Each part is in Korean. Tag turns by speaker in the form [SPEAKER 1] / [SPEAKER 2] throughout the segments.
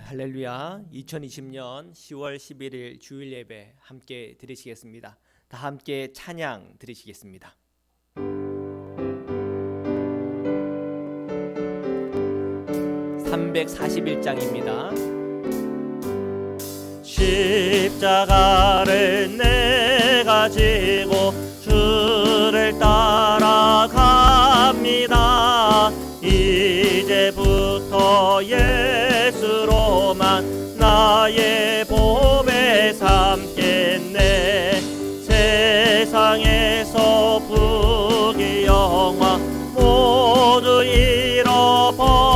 [SPEAKER 1] 할렐루야. 2020년 10월 11일 주일 예배 함께 드리시겠습니다. 다 함께 찬양 드리시겠습니다. 341장입니다. 십자가를 내가 지고 주를 따라갑니다. 이제부터 예수로만 나의 보배 삼겠네. 세상에서 부귀 영화 모두 잃어버려도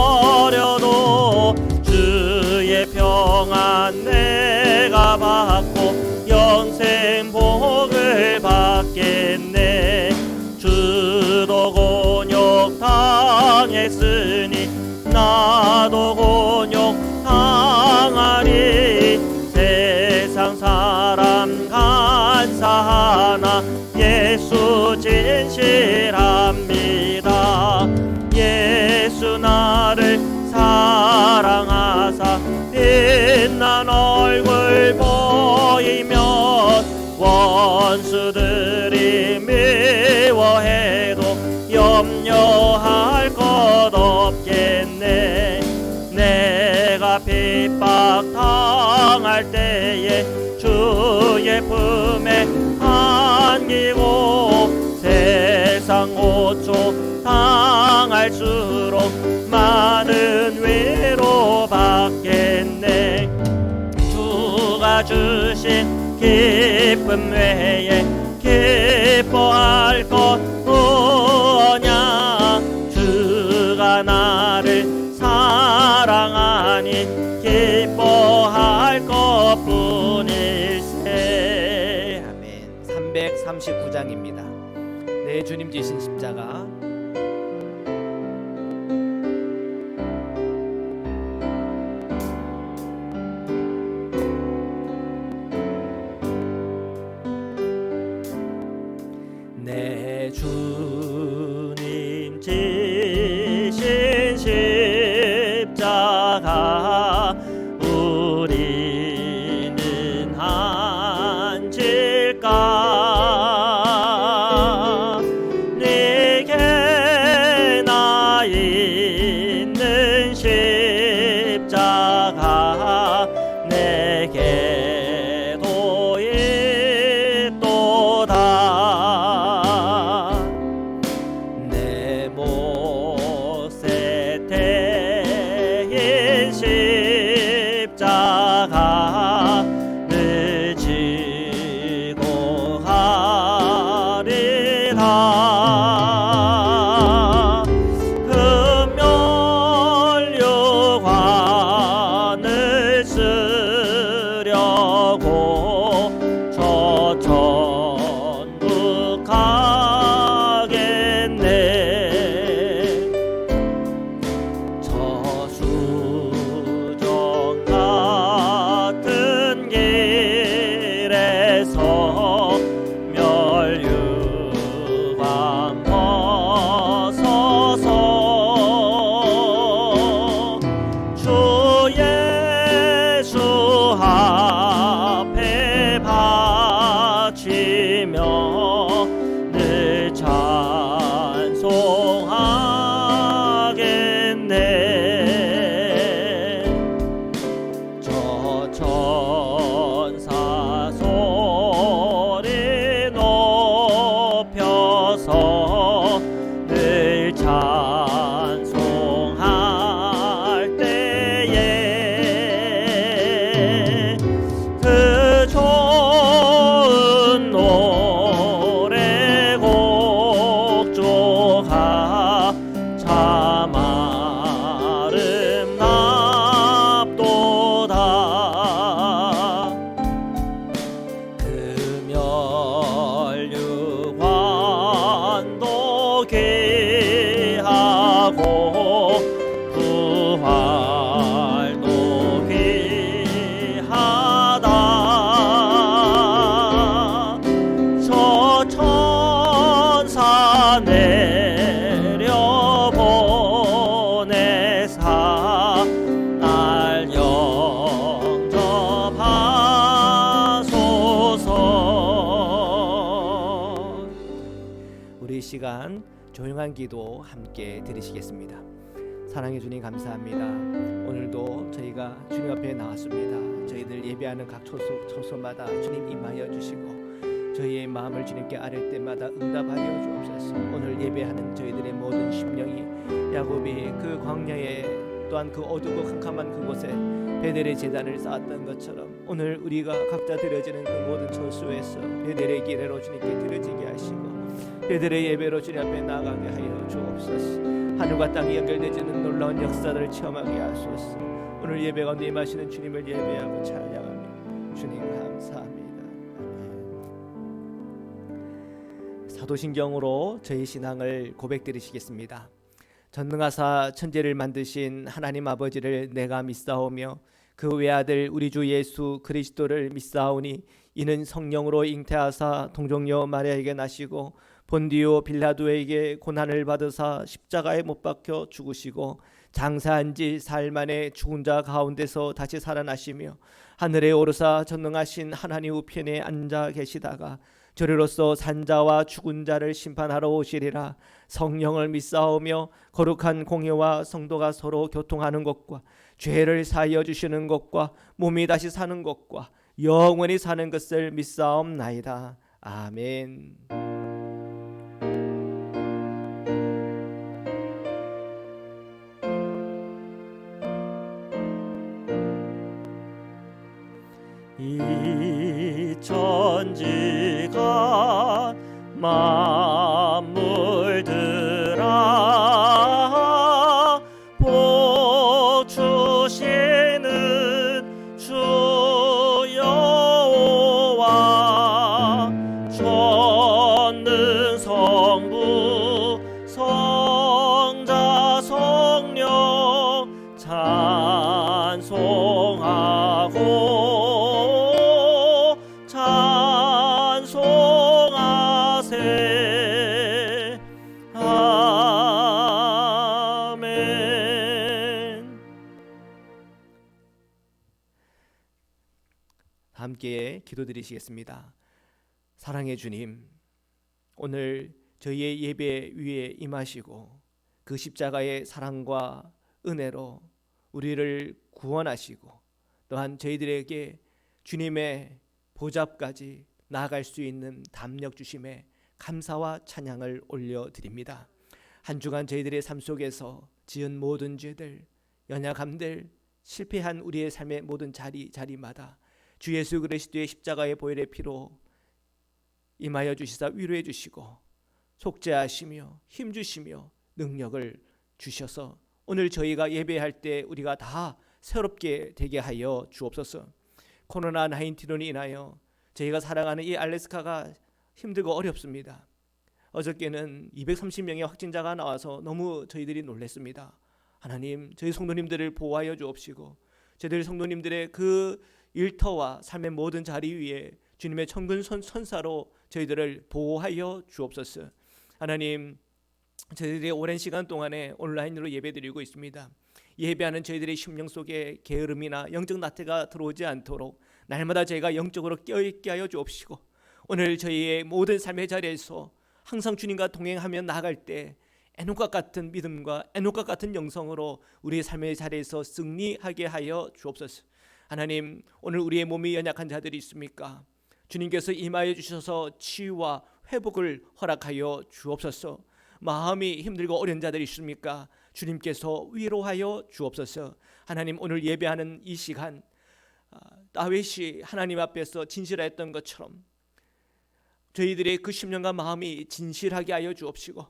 [SPEAKER 1] 주의 평안 내가 받고 영생 복을 받겠네. 주도 곤욕 당했으니 나도 곤욕 당하리. 세상 사람 간사하나 예수 진실합니다. 예수 나를 사랑하사 빛난 얼굴 보이면 원수들이 미워해도 염려할 것 없겠네. 내가 핍박 당할 때에 주의 품에 안기고 세상 고초 당할수록 많은 위로 받겠네. 주가 주신 기쁨 외에 기뻐할 것 무엇냐. 주가 나를 사랑하니 기뻐할 것뿐일세. 아멘. 339장입니다. 내 주님 지신 십자가. 내 주님 지신 십자가 우리는 한질까. 네게 나 있는 십자가 내게도 있도다. 내 몫에 태인 십자가를 지고 가리라. 금면류관을 쓰려고 저 천국 가겠네. 저수정 같은 길에서 멸류관 벗어서 주 예수 앞에 시간 조용한 기도 함께 드리시겠습니다. 사랑해 주님 감사합니다. 오늘도 저희가 주님 앞에 나왔습니다. 저희들 예배하는 각 초소마다 주님 임하여 주시고 저희의 마음을 주님께 아뢰 때마다 응답하여 주옵소서. 오늘 예배하는 저희들의 모든 심령이 야곱이 그 광야에 또한 그 어두고 캄캄한 그곳에 베델의 제단을 쌓았던 것처럼 오늘 우리가 각자 드려지는 그 모든 처소에서 베델의 기례로 주님께 드려지게 하시고 베델의 예배로 주님 앞에 나아가게 하여 주옵소서. 하늘과 땅이 연결되지는 놀라운 역사들을 체험하게 하소서. 오늘 예배 가운데 임하시는 주님을 예배하고 찬양하며 주님 감사합니다. 아멘. 사도신경으로 저희 신앙을 고백드리시겠습니다. 전능하사 천지를 만드신 하나님 아버지를 내가 믿사오며 그 외아들 우리 주 예수 그리스도를 믿사오니 이는 성령으로 잉태하사 동정녀 마리아에게 나시고 본디오 빌라도에게 고난을 받으사 십자가에 못 박혀 죽으시고 장사한 지 사흘 만에 죽은 자 가운데서 다시 살아나시며 하늘에 오르사 전능하신 하나님 우편에 앉아 계시다가 저리로서 산자와 죽은 자를 심판하러 오시리라. 성령을 믿사오며 거룩한 공예와 성도가 서로 교통하는 것과 죄를 사하여 주시는 것과 몸이 다시 사는 것과 영원히 사는 것을 믿사옵나이다. 아멘. 이 천지가 만물들아 복 주시는 주 여호와 전능 성부 성자 성령 찬송하고 찬송하세. 아멘. 함께 기도드리시겠습니다. 사랑의 주님, 오늘 저희의 예배 위에 임하시고 그 십자가의 사랑과 은혜로 우리를 구원하시고 또한 저희들에게 주님의 보좌까지 나아갈 수 있는 담력 주심에 감사와 찬양을 올려드립니다. 한 주간 저희들의 삶 속에서 지은 모든 죄들, 연약함들, 실패한 우리의 삶의 모든 자리마다 주 예수 그리스도의 십자가의 보혈의 피로 임하여 주시사 위로해 주시고 속죄하시며 힘주시며 능력을 주셔서 오늘 저희가 예배할 때 우리가 다 새롭게 되게 하여 주옵소서. 코로나 19로 인하여 저희가 사랑하는 이 알래스카가 힘들고 어렵습니다. 어저께는 230명의 확진자가 나와서 너무 저희들이 놀랐습니다. 하나님, 저희 성도님들을 보호하여 주옵시고 저희들 성도님들의 그 일터와 삶의 모든 자리 위에 주님의 천군 천사로 저희들을 보호하여 주옵소서. 하나님, 저희들이 오랜 시간 동안에 온라인으로 예배드리고 있습니다. 예배하는 저희들의 심령 속에 게으름이나 영적 나태가 들어오지 않도록 날마다 저희가 영적으로 깨어있게 하여 주옵시고 오늘 저희의 모든 삶의 자리에서 항상 주님과 동행하며 나아갈 때 에녹과 같은 믿음과 에녹과 같은 영성으로 우리의 삶의 자리에서 승리하게 하여 주옵소서. 하나님, 오늘 우리의 몸이 연약한 자들이 있습니까? 주님께서 임하여 주셔서 치유와 회복을 허락하여 주옵소서. 마음이 힘들고 어려운 자들이 있습니까? 주님께서 위로하여 주옵소서. 하나님, 오늘 예배하는 이 시간 다윗이 하나님 앞에서 진실하였던 것처럼 저희들의 그 심령과 마음이 진실하게 하여 주옵시고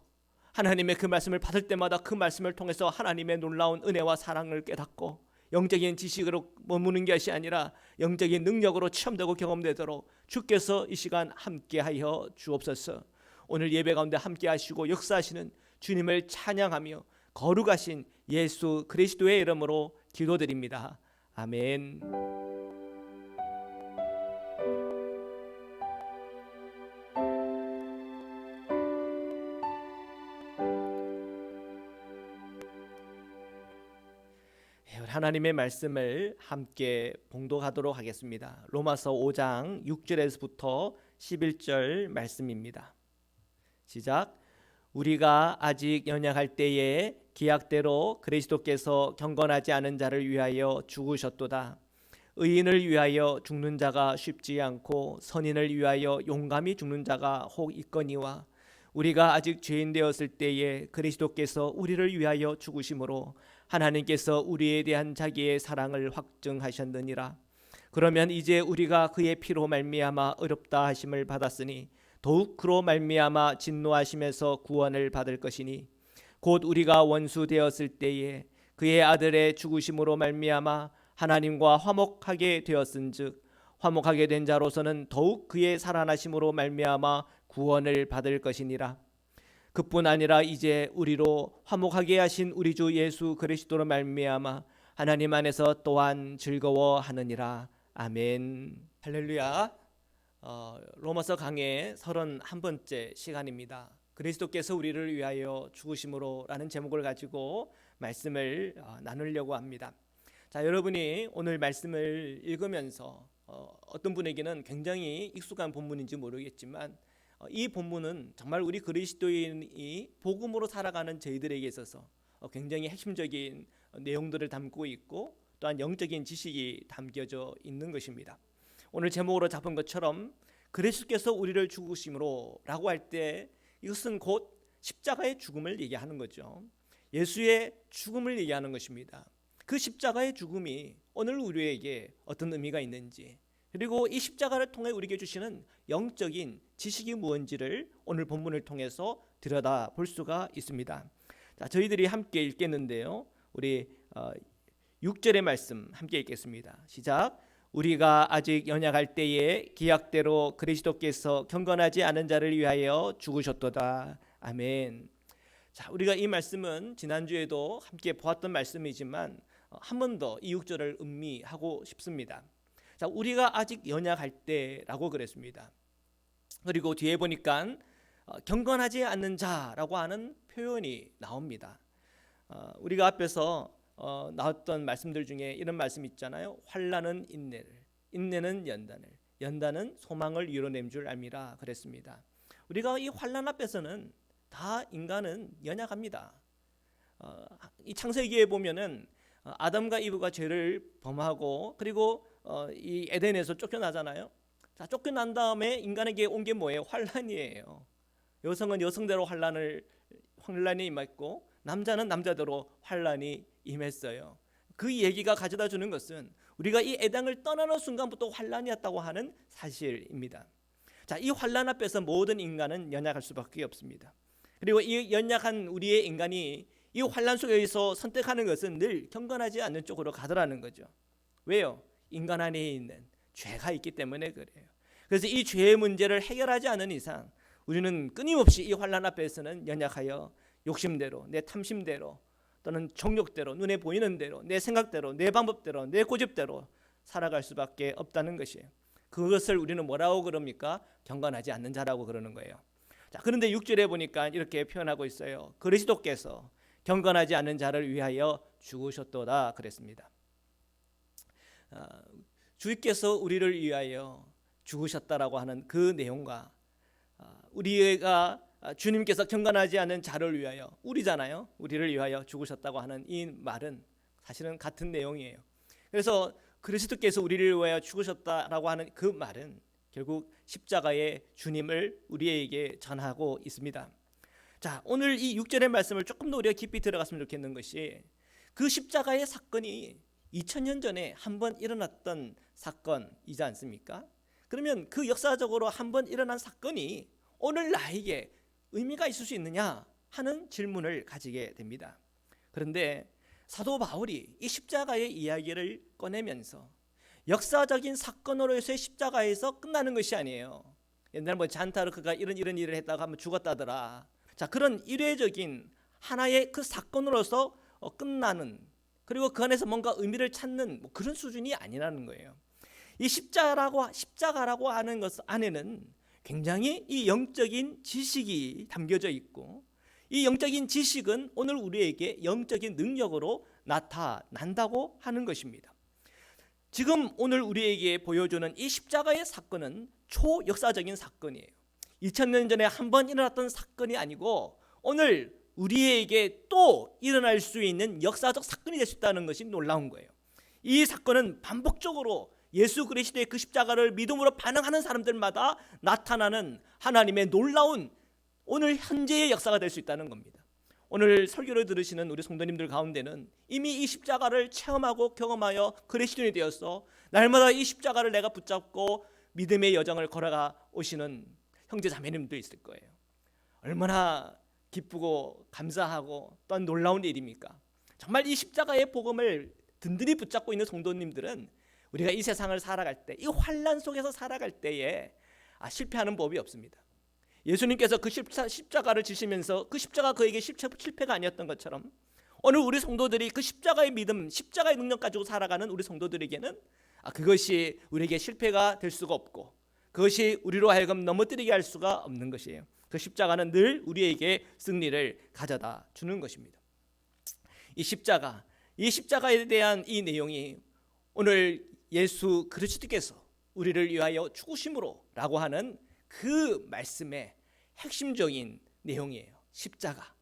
[SPEAKER 1] 하나님의 그 말씀을 받을 때마다 그 말씀을 통해서 하나님의 놀라운 은혜와 사랑을 깨닫고 영적인 지식으로 머무는 것이 아니라 영적인 능력으로 체험되고 경험되도록 주께서 이 시간 함께하여 주옵소서. 오늘 예배 가운데 함께하시고 역사하시는 주님을 찬양하며 거룩하신 예수 그리스도의 이름으로 기도드립니다. 아멘. 하나님의 말씀을 함께 봉독하도록 하겠습니다. 로마서 5장 6절에서부터 11절 말씀입니다. 시작. 우리가 아직 연약할 때에 기약대로 그리스도께서 경건하지 않은 자를 위하여 죽으셨도다. 의인을 위하여 죽는 자가 쉽지 않고 선인을 위하여 용감히 죽는 자가 혹 있거니와 우리가 아직 죄인 되었을 때에 그리스도께서 우리를 위하여 죽으심으로 하나님께서 우리에 대한 자기의 사랑을 확증하셨느니라. 그러면 이제 우리가 그의 피로 말미암아 의롭다 하심을 받았으니 더욱 그로 말미암아 진노하심에서 구원을 받을 것이니 곧 우리가 원수 되었을 때에 그의 아들의 죽으심으로 말미암아 하나님과 화목하게 되었은즉 화목하게 된 자로서는 더욱 그의 살아나심으로 말미암아 구원을 받을 것이니라. 그뿐 아니라 이제 우리로 화목하게 하신 우리 주 예수 그리스도로 말미암아 하나님 안에서 또한 즐거워하느니라. 아멘. 할렐루야. 로마서 강의 31번째 시간입니다. 그리스도께서 우리를 위하여 죽으심으로라는 제목을 가지고 말씀을 나누려고 합니다. 자, 여러분이 오늘 말씀을 읽으면서 어떤 분에게는 굉장히 익숙한 본문인지 모르겠지만 이 본문은 정말 우리 그리스도인이 복음으로 살아가는 저희들에게 있어서 굉장히 핵심적인 내용들을 담고 있고 또한 영적인 지식이 담겨져 있는 것입니다. 오늘 제목으로 잡은 것처럼 그리스도께서 우리를 죽으심으로 라고 할 때 이것은 곧 십자가의 죽음을 얘기하는 거죠. 예수의 죽음을 얘기하는 것입니다. 그 십자가의 죽음이 오늘 우리에게 어떤 의미가 있는지, 그리고 이 십자가를 통해 우리에게 주시는 영적인 지식이 무엇인지를 오늘 본문을 통해서 들여다볼 수가 있습니다. 자, 저희들이 함께 읽겠는데요. 우리 6절의 말씀 함께 읽겠습니다. 시작. 우리가 아직 연약할 때에 기약대로 그리스도께서 경건하지 않은 자를 위하여 죽으셨도다. 아멘. 자, 우리가 이 말씀은 지난주에도 함께 보았던 말씀이지만 한 번 더 이 6절을 음미하고 싶습니다. 자, 우리가 아직 연약할 때라고 그랬습니다. 그리고 뒤에 보니까 경건하지 않는 자라고 하는 표현이 나옵니다. 우리가 앞에서 나왔던 말씀들 중에 이런 말씀 있잖아요. 환난은 인내를, 인내는 연단을, 연단은 소망을 이뤄낸 줄 알미라 그랬습니다. 우리가 이 환난 앞에서는 다 인간은 연약합니다. 이 창세기에 보면은 아담과 이브가 죄를 범하고 그리고 이 에덴에서 쫓겨나잖아요. 자, 쫓겨난 다음에 인간에게 온 게 뭐예요? 환난이에요. 여성은 여성대로 환난이 임했고 남자는 남자대로 환난이 임했어요. 그 얘기가 가져다 주는 것은 우리가 이 에덴을 떠나는 순간부터 환난이었다고 하는 사실입니다. 자, 이 환난 앞에서 모든 인간은 연약할 수밖에 없습니다. 그리고 이 연약한 우리의 인간이 이 환난 속에서 선택하는 것은 늘 경건하지 않는 쪽으로 가더라는 거죠. 왜요? 인간 안에 있는 죄가 있기 때문에 그래요. 그래서 이 죄의 문제를 해결하지 않는 이상 우리는 끊임없이 이 환난 앞에서는 연약하여 욕심대로, 내 탐심대로 또는 정욕대로, 눈에 보이는 대로, 내 생각대로, 내 방법대로, 내 고집대로 살아갈 수밖에 없다는 것이에요. 그것을 우리는 뭐라고 그럽니까? 경건하지 않는 자라고 그러는 거예요. 자, 그런데 6절에 보니까 이렇게 표현하고 있어요. 그리스도께서 경건하지 않는 자를 위하여 죽으셨도다 그랬습니다. 주께서 우리를 위하여 죽으셨다라고 하는 그 내용과 우리가 주님께서 경건하지 않은 자를 위하여, 우리잖아요, 우리를 위하여 죽으셨다고 하는 이 말은 사실은 같은 내용이에요. 그래서 그리스도께서 우리를 위하여 죽으셨다라고 하는 그 말은 결국 십자가의 주님을 우리에게 전하고 있습니다. 자, 오늘 이 6절의 말씀을 조금 더 우리가 깊이 들어갔으면 좋겠는 것이 그 십자가의 사건이 2000년 전에 한번 일어났던 사건이지 않습니까? 그러면 그 역사적으로 한번 일어난 사건이 오늘 나에게 의미가 있을 수 있느냐 하는 질문을 가지게 됩니다. 그런데 사도 바울이 이 십자가의 이야기를 꺼내면서 역사적인 사건으로서의 십자가에서 끝나는 것이 아니에요. 옛날 뭐 잔타르크가 이런 일을 했다가 한번 죽었다더라. 자, 그런 일회적인 하나의 그 사건으로서 끝나는, 그리고 그 안에서 뭔가 의미를 찾는 뭐 그런 수준이 아니라는 거예요. 이 십자가라고 하는 것 안에는 굉장히 이 영적인 지식이 담겨져 있고, 이 영적인 지식은 오늘 우리에게 영적인 능력으로 나타난다고 하는 것입니다. 지금 오늘 우리에게 보여주는 이 십자가의 사건은 초역사적인 사건이에요. 2000년 전에 한 번 일어났던 사건이 아니고 오늘 우리에게 또 일어날 수 있는 역사적 사건이 될 수 있다는 것이 놀라운 거예요. 이 사건은 반복적으로 예수 그리스도의 그 십자가를 믿음으로 반응하는 사람들마다 나타나는 하나님의 놀라운 오늘 현재의 역사가 될 수 있다는 겁니다. 오늘 설교를 들으시는 우리 성도님들 가운데는 이미 이 십자가를 체험하고 경험하여 그리스도인이 되어서 날마다 이 십자가를 내가 붙잡고 믿음의 여정을 걸어가 오시는 형제 자매님도 있을 거예요. 얼마나 기쁘고 감사하고 또한 놀라운 일입니까? 정말 이 십자가의 복음을 든든히 붙잡고 있는 성도님들은 우리가 이 세상을 살아갈 때, 이 환난 속에서 살아갈 때에 실패하는 법이 없습니다. 예수님께서 그 십자가를 지시면서 그 십자가 그에게 실패가 아니었던 것처럼 오늘 우리 성도들이 그 십자가의 믿음, 십자가의 능력 가지고 살아가는 우리 성도들에게는 그것이 우리에게 실패가 될 수가 없고 그것이 우리로 하여금 넘어뜨리게 할 수가 없는 것이에요. 그 십자가는 늘 우리에게 승리를 가져다 주는 것입니다. 이 십자가에 대한 이 내용이 오늘 예수 그리스도께서 우리를 위하여 죽으심으로 라고 하는 그 말씀의 핵심적인 내용이에요. 십자가.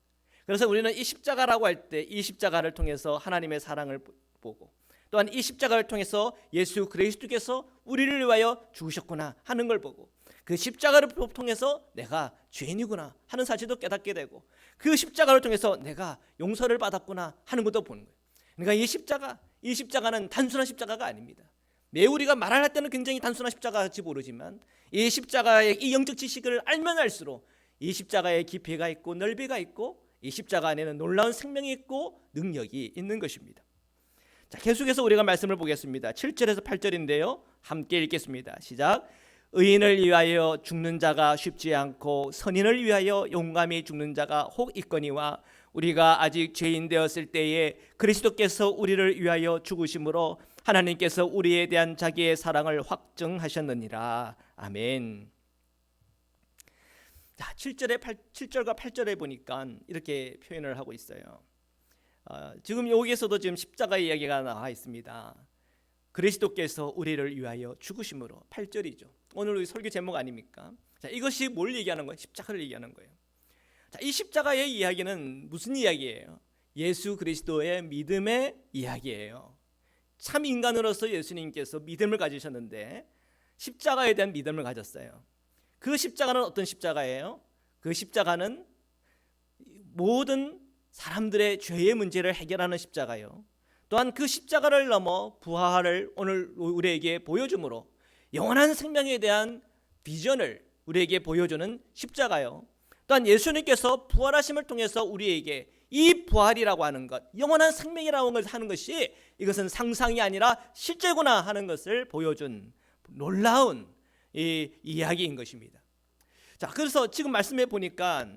[SPEAKER 1] 그래서 우리는 이 십자가라고 할 때 이 십자가를 통해서 하나님의 사랑을 보고 또한 이 십자가를 통해서 예수 그리스도께서 우리를 위하여 죽으셨구나 하는 걸 보고 그 십자가를 통해서 내가 죄인이구나 하는 사실도 깨닫게 되고 그 십자가를 통해서 내가 용서를 받았구나 하는 것도 보는 거예요. 그러니까 이 십자가는 단순한 십자가가 아닙니다. 매우 우리가 말할 때는 굉장히 단순한 십자가같이 모르지만 이 십자가의 이 영적 지식을 알면 알수록 이 십자가의 깊이가 있고 넓이가 있고 이 십자가 안에는 놀라운 생명이 있고 능력이 있는 것입니다. 자, 계속해서 우리가 말씀을 보겠습니다. 7절에서 8절인데요. 함께 읽겠습니다. 시작. 의인을 위하여 죽는 자가 쉽지 않고 선인을 위하여 용감히 죽는 자가 혹 있거니와 우리가 아직 죄인 되었을 때에 그리스도께서 우리를 위하여 죽으심으로 하나님께서 우리에 대한 자기의 사랑을 확증하셨느니라. 아멘. 자, 7절과 8절에 보니까 이렇게 표현을 하고 있어요. 지금 여기에서도 지금 십자가의 이야기가 나와 있습니다. 그리스도께서 우리를 위하여 죽으심으로 8절이죠. 오늘 우리 설교 제목 아닙니까? 자, 이것이 뭘 얘기하는 거예요? 십자가를 얘기하는 거예요. 자, 이 십자가의 이야기는 무슨 이야기예요? 예수 그리스도의 믿음의 이야기예요. 참 인간으로서 예수님께서 믿음을 가지셨는데 십자가에 대한 믿음을 가졌어요. 그 십자가는 어떤 십자가예요? 그 십자가는 모든 사람들의 죄의 문제를 해결하는 십자가요. 또한 그 십자가를 넘어 부활을 오늘 우리에게 보여주므로 영원한 생명에 대한 비전을 우리에게 보여주는 십자가요. 또한 예수님께서 부활하심을 통해서 우리에게 이 부활이라고 하는 것, 영원한 생명이라고 하는 것이 이것은 상상이 아니라 실제구나 하는 것을 보여준 놀라운 이 이야기인 것입니다. 자, 그래서 지금 말씀해 보니까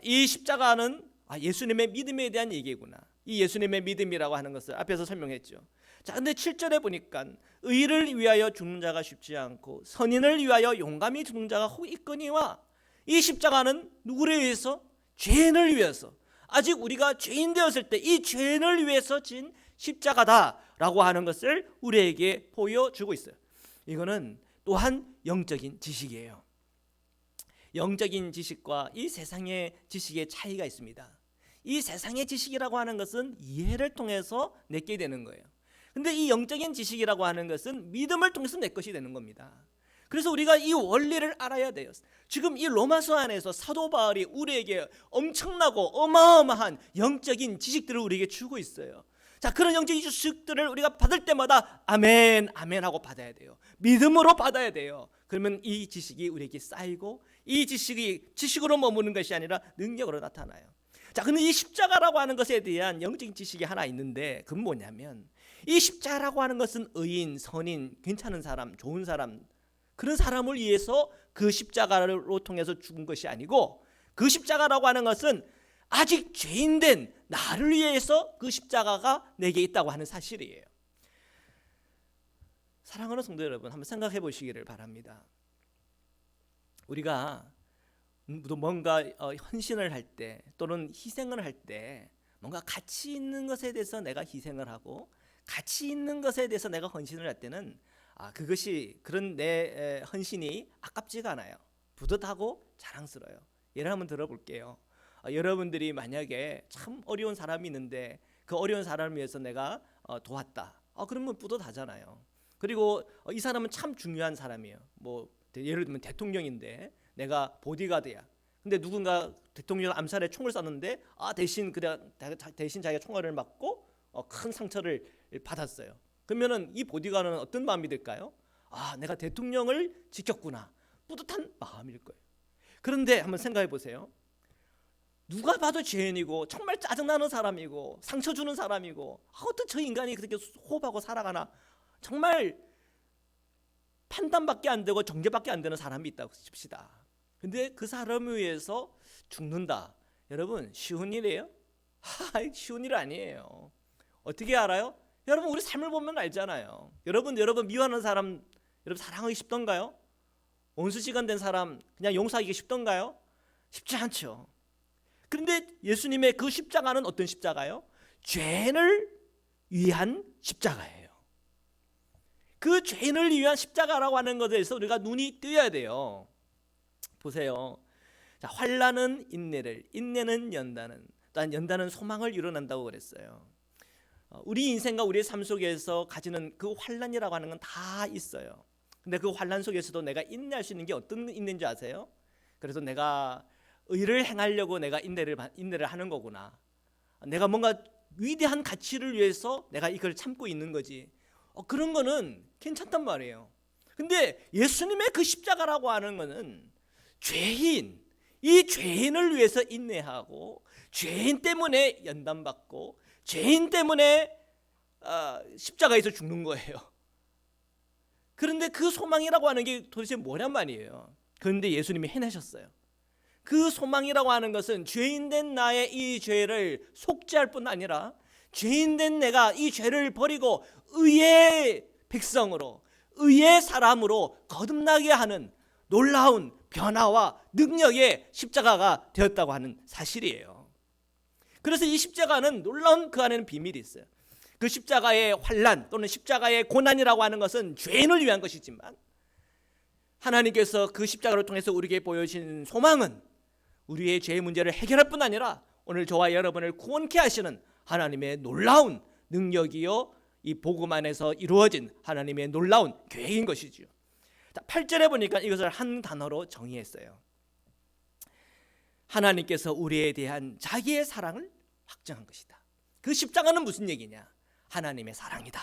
[SPEAKER 1] 이 십자가는 예수님의 믿음에 대한 얘기구나. 이 예수님의 믿음이라고 하는 것을 앞에서 설명했죠. 자, 근데 7절에 보니까 의를 위하여 죽는 자가 쉽지 않고 선인을 위하여 용감히 죽는 자가 혹 있거니와 이 십자가는 누구를 위해서? 죄인을 위해서. 아직 우리가 죄인 되었을 때 이 죄인을 위해서 진 십자가다라고 하는 것을 우리에게 보여주고 있어요. 이거는 또한 영적인 지식이에요. 영적인 지식과 이 세상의 지식의 차이가 있습니다. 이 세상의 지식이라고 하는 것은 이해를 통해서 내게 되는 거예요. 근데 이 영적인 지식이라고 하는 것은 믿음을 통해서 내 것이 되는 겁니다. 그래서 우리가 이 원리를 알아야 돼요. 지금 이 로마서 안에서 사도 바울이 우리에게 엄청나고 어마어마한 영적인 지식들을 우리에게 주고 있어요. 자, 그런 영적인 지식들을 우리가 받을 때마다 아멘, 아멘 하고 받아야 돼요. 믿음으로 받아야 돼요. 그러면 이 지식이 우리에게 쌓이고 이 지식이 지식으로 머무는 것이 아니라 능력으로 나타나요. 자, 근데 이 십자가라고 하는 것에 대한 영적인 지식이 하나 있는데 그건 뭐냐면 이 십자가라고 하는 것은 의인, 선인, 괜찮은 사람, 좋은 사람 그런 사람을 위해서 그 십자가로 통해서 죽은 것이 아니고 그 십자가라고 하는 것은 아직 죄인된 나를 위해서 그 십자가가 내게 있다고 하는 사실이에요. 사랑하는 성도 여러분, 한번 생각해 보시기를 바랍니다. 우리가 뭔가 헌신을 할 때 또는 희생을 할 때 뭔가 가치 있는 것에 대해서 내가 희생을 하고 가치 있는 것에 대해서 내가 헌신을 할 때는 그것이 그런 내 헌신이 아깝지가 않아요. 뿌듯하고 자랑스러워요. 예를 한번 들어볼게요. 여러분들이 만약에 참 어려운 사람이 있는데 그 어려운 사람을 위해서 내가 도왔다. 그러면 뿌듯하잖아요. 그리고 이 사람은 참 중요한 사람이에요. 뭐 예를 들면 대통령인데 내가 보디가드야. 근데 누군가 대통령 암살에 총을 쐈는데 대신 자기가 총알을 맞고 큰 상처를 받았어요. 그러면은 이 보디가드는 어떤 마음이 들까요? 내가 대통령을 지켰구나. 뿌듯한 마음일 거예요. 그런데 한번 생각해 보세요. 누가 봐도 죄인이고 정말 짜증나는 사람이고 상처 주는 사람이고 어떻게 저 인간이 그렇게 호흡하고 살아가나, 정말 판단밖에 안 되고 정죄밖에 안 되는 사람이 있다고 칩시다. 근데 그 사람을 위해서 죽는다. 여러분 쉬운 일이에요? 쉬운 일 아니에요. 어떻게 알아요? 여러분 우리 삶을 보면 알잖아요. 여러분 미워하는 사람 여러분 사랑하기 쉽던가요? 원수시간 된 사람 그냥 용서하기 쉽던가요? 쉽지 않죠. 그런데 예수님의 그 십자가는 어떤 십자가요? 죄인을 위한 십자가예요. 그 죄인을 위한 십자가라고 하는 것에 대해서 우리가 눈이 뜨여야 돼요. 보세요. 자, 환난은 인내를, 인내는 연단은, 또한 연단은 소망을 이뤄낸다고 그랬어요. 우리 인생과 우리의 삶 속에서 가지는 그 환난이라고 하는 건 다 있어요. 근데 그 환난 속에서도 내가 인내할 수 있는 게 어떤 인내인지 아세요? 그래서 내가 의를 행하려고 내가 인내를 하는 거구나. 내가 뭔가 위대한 가치를 위해서 내가 이걸 참고 있는 거지. 그런 거는 괜찮단 말이에요. 근데 예수님의 그 십자가라고 하는 거는 이 죄인을 위해서 인내하고 죄인 때문에 연단받고 죄인 때문에 십자가에서 죽는 거예요. 그런데 그 소망이라고 하는 게 도대체 뭐란 말이에요. 그런데 예수님이 해내셨어요. 그 소망이라고 하는 것은 죄인된 나의 이 죄를 속죄할 뿐 아니라 죄인된 내가 이 죄를 버리고 의의 백성으로, 의의 사람으로 거듭나게 하는 놀라운 변화와 능력의 십자가가 되었다고 하는 사실이에요. 그래서 이 십자가는 놀라운 그 안에는 비밀이 있어요. 그 십자가의 환난 또는 십자가의 고난이라고 하는 것은 죄인을 위한 것이지만 하나님께서 그 십자가를 통해서 우리에게 보여주신 소망은 우리의 죄의 문제를 해결할 뿐 아니라 오늘 저와 여러분을 구원케 하시는 하나님의 놀라운 능력이요, 이 복음 안에서 이루어진 하나님의 놀라운 계획인 것이죠. 8절에 보니까 이것을 한 단어로 정의했어요. 하나님께서 우리에 대한 자기의 사랑을 확정한 것이다. 그 십자가는 무슨 얘기냐? 하나님의 사랑이다.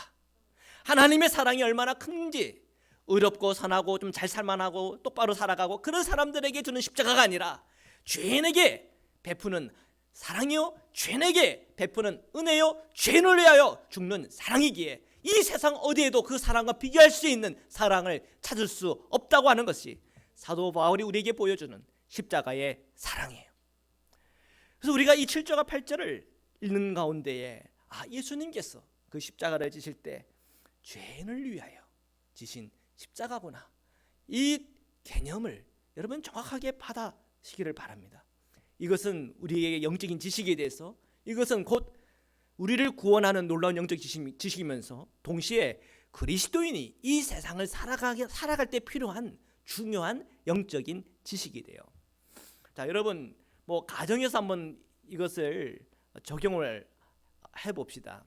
[SPEAKER 1] 하나님의 사랑이 얼마나 큰지, 의롭고 선하고 좀 잘 살만하고 똑바로 살아가고 그런 사람들에게 주는 십자가가 아니라 죄인에게 베푸는 사랑이요, 죄인에게 베푸는 은혜요, 죄인을 위하여 죽는 사랑이기에 이 세상 어디에도 그 사랑과 비교할 수 있는 사랑을 찾을 수 없다고 하는 것이 사도 바울이 우리에게 보여주는 십자가의 사랑이에요. 그래서 우리가 이 7절과 8절을 읽는 가운데에 예수님께서 그 십자가를 지실 때 죄인을 위하여 지신 십자가구나, 이 개념을 여러분 정확하게 받아시기를 바랍니다. 이것은 우리의 영적인 지식에 대해서, 이것은 곧 우리를 구원하는 놀라운 영적 지식이면서 동시에 그리스도인이 이 세상을 살아갈 때 필요한 중요한 영적인 지식이 돼요. 자, 여러분 가정에서 한번 이것을 적용을 해봅시다.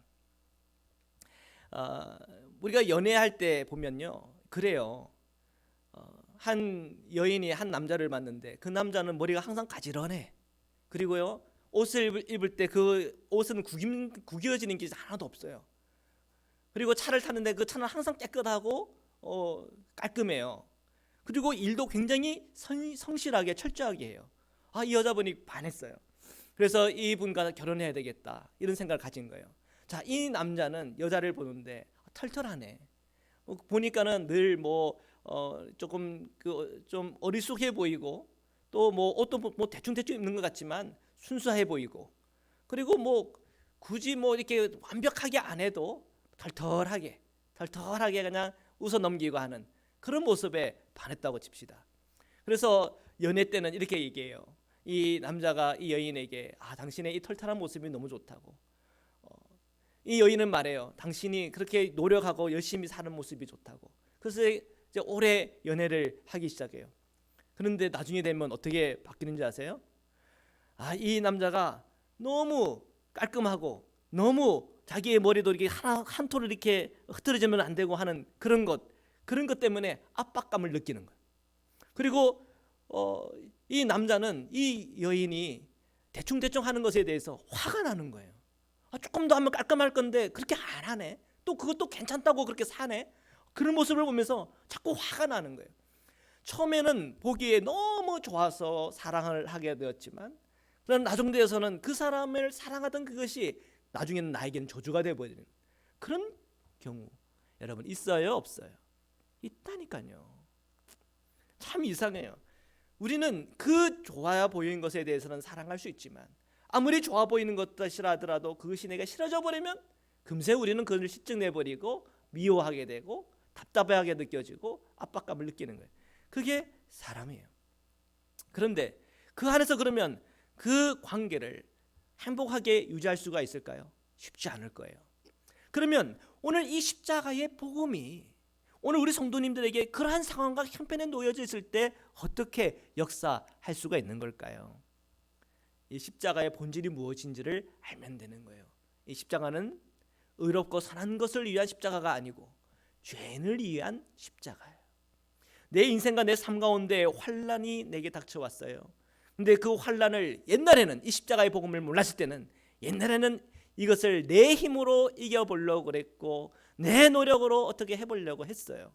[SPEAKER 1] 우리가 연애할 때 보면요, 그래요. 한 여인이 한 남자를 만났는데 그 남자는 머리가 항상 가지런해. 그리고요, 옷을 입을 때 그 옷은 구겨지는 게 하나도 없어요. 그리고 차를 타는데 그 차는 항상 깨끗하고 깔끔해요. 그리고 일도 굉장히 성실하게 철저하게 해요. 이 여자분이 반했어요. 그래서 이분과 결혼해야 되겠다 이런 생각을 가진 거예요. 자, 이 남자는 여자를 보는데 털털하네. 보니까는 늘 조금 좀 어리숙해 보이고 또 옷도 대충 입는 것 같지만 순수해 보이고, 그리고 굳이 이렇게 완벽하게 안 해도 털털하게 그냥 웃어 넘기고 하는 그런 모습에 반했다고 칩시다. 그래서 연애 때는 이렇게 얘기해요. 이 남자가 이 여인에게 당신의 이 털털한 모습이 너무 좋다고. 이 여인은 말해요. 당신이 그렇게 노력하고 열심히 사는 모습이 좋다고. 그래서 이제 오래 연애를 하기 시작해요. 그런데 나중에 되면 어떻게 바뀌는지 아세요? 이 남자가 너무 깔끔하고 너무 자기의 머리도 이렇게 한 톨을 이렇게 흐트러지면 안 되고 하는 그런 것 때문에 압박감을 느끼는 거예요. 그리고 이 남자는 이 여인이 대충 하는 것에 대해서 화가 나는 거예요. 조금 더 하면 깔끔할 건데 그렇게 안 하네. 또 그것도 괜찮다고 그렇게 사네. 그런 모습을 보면서 자꾸 화가 나는 거예요. 처음에는 보기에 너무 좋아서 사랑을 하게 되었지만 그런 나중 되어서는 그 사람을 사랑하던 그것이 나중에는 나에게는 저주가 되어버리는 그런 경우 여러분 있어요 없어요? 있다니까요. 참 이상해요. 우리는 그 좋아 보이는 것에 대해서는 사랑할 수 있지만 아무리 좋아 보이는 것이라 하더라도 그것이 내가 싫어져 버리면 금세 우리는 그것을 실증내버리고 미워하게 되고 답답하게 느껴지고 압박감을 느끼는 거예요. 그게 사람이에요. 그런데 그 안에서 그러면 그 관계를 행복하게 유지할 수가 있을까요? 쉽지 않을 거예요. 그러면 오늘 이 십자가의 복음이 오늘 우리 성도님들에게 그러한 상황과 형편에 놓여져 있을 때 어떻게 역사할 수가 있는 걸까요? 이 십자가의 본질이 무엇인지를 알면 되는 거예요. 이 십자가는 의롭고 선한 것을 위한 십자가가 아니고 죄인을 위한 십자가예요. 내 인생과 내 삶 가운데 환난이 내게 닥쳐왔어요. 근데 그 환난을 옛날에는 이 십자가의 복음을 몰랐을 때는 옛날에는 이것을 내 힘으로 이겨보려고 그랬고 내 노력으로 어떻게 해보려고 했어요.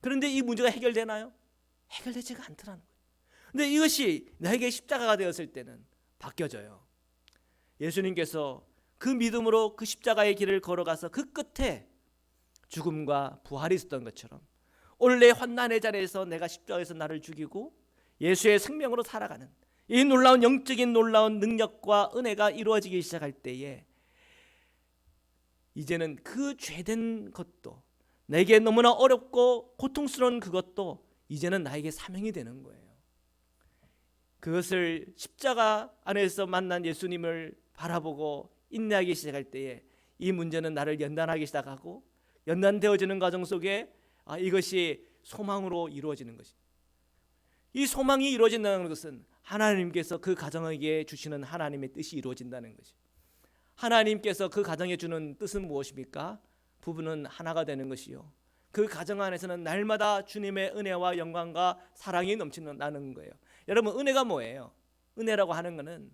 [SPEAKER 1] 그런데 이 문제가 해결되나요? 해결되지가 않더라는 거예요. 근데 이것이 나에게 십자가가 되었을 때는 바뀌어져요. 예수님께서 그 믿음으로 그 십자가의 길을 걸어가서 그 끝에 죽음과 부활이 있었던 것처럼 오늘 내 환난의 자리에서 내가 십자가에서 나를 죽이고 예수의 생명으로 살아가는 이 놀라운 영적인 놀라운 능력과 은혜가 이루어지기 시작할 때에 이제는 그 죄된 것도 내게 너무나 어렵고 고통스러운 그것도 이제는 나에게 사명이 되는 거예요. 그것을 십자가 안에서 만난 예수님을 바라보고 인내하기 시작할 때에 이 문제는 나를 연단하기 시작하고 연단되어지는 과정 속에 이것이 소망으로 이루어지는 것이, 이 소망이 이루어진다는 것은 하나님께서 그 가정에게 주시는 하나님의 뜻이 이루어진다는 것이, 하나님께서 그 가정에 주는 뜻은 무엇입니까? 부부는 하나가 되는 것이요, 그 가정 안에서는 날마다 주님의 은혜와 영광과 사랑이 넘치는 거예요. 여러분, 은혜가 뭐예요? 은혜라고 하는 것은